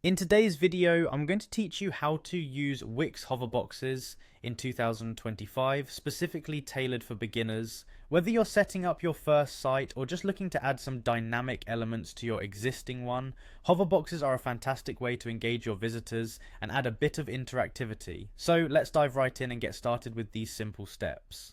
In today's video, I'm going to teach you how to use Wix hoverboxes in 2025, specifically tailored for beginners. Whether you're setting up your first site or just looking to add some dynamic elements to your existing one, hoverboxes are a fantastic way to engage your visitors and add a bit of interactivity. So let's dive right in and get started with these simple steps.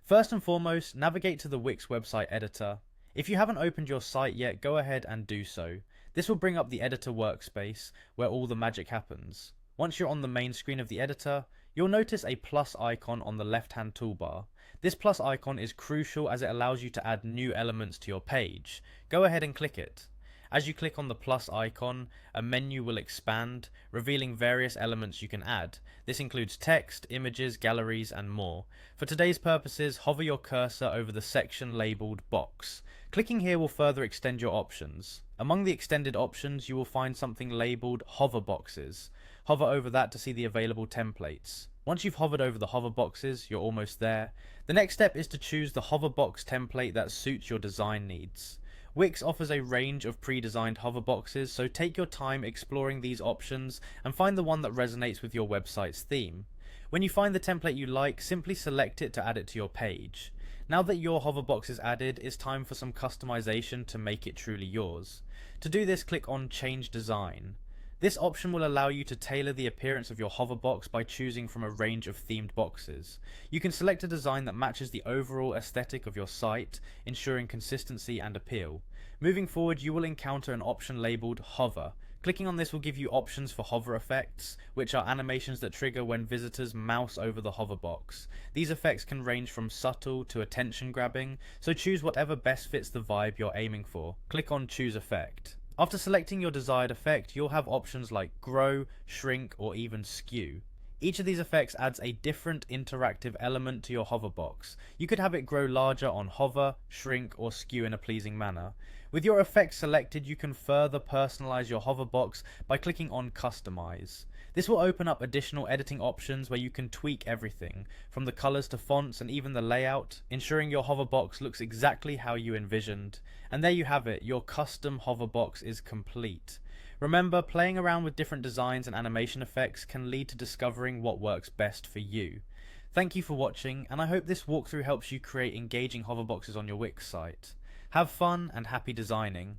First and foremost, navigate to the Wix website editor. If you haven't opened your site yet, go ahead and do so. This will bring up the editor workspace where all the magic happens. Once you're on the main screen of the editor, you'll notice a plus icon on the left hand toolbar. This plus icon is crucial as it allows you to add new elements to your page. Go ahead and click it. As you click on the plus icon, a menu will expand, revealing various elements you can add. This includes text, images, galleries, and more. For today's purposes, hover your cursor over the section labelled Box. Clicking here will further extend your options. Among the extended options, you will find something labelled Hover Boxes. Hover over that to see the available templates. Once you've hovered over the hover boxes, you're almost there. The next step is to choose the hoverbox template that suits your design needs. Wix offers a range of pre-designed hoverboxes, so take your time exploring these options and find the one that resonates with your website's theme. When you find the template you like, simply select it to add it to your page. Now that your hoverbox is added, it's time for some customization to make it truly yours. To do this, click on Change Design. This option will allow you to tailor the appearance of your hoverbox by choosing from a range of themed boxes. You can select a design that matches the overall aesthetic of your site, ensuring consistency and appeal. Moving forward, you will encounter an option labelled Hover. Clicking on this will give you options for hover effects, which are animations that trigger when visitors mouse over the hoverbox. These effects can range from subtle to attention grabbing, so choose whatever best fits the vibe you're aiming for. Click on Choose Effect. After selecting your desired effect, you'll have options like grow, shrink, or even skew. Each of these effects adds a different interactive element to your hoverbox. You could have it grow larger on hover, shrink, or skew in a pleasing manner. With your effects selected, you can further personalize your hoverbox by clicking on Customize. This will open up additional editing options where you can tweak everything, from the colors to fonts and even the layout, ensuring your hoverbox looks exactly how you envisioned. And there you have it, your custom hoverbox is complete. Remember, playing around with different designs and animation effects can lead to discovering what works best for you. Thank you for watching, and I hope this walkthrough helps you create engaging hoverboxes on your Wix site. Have fun and happy designing.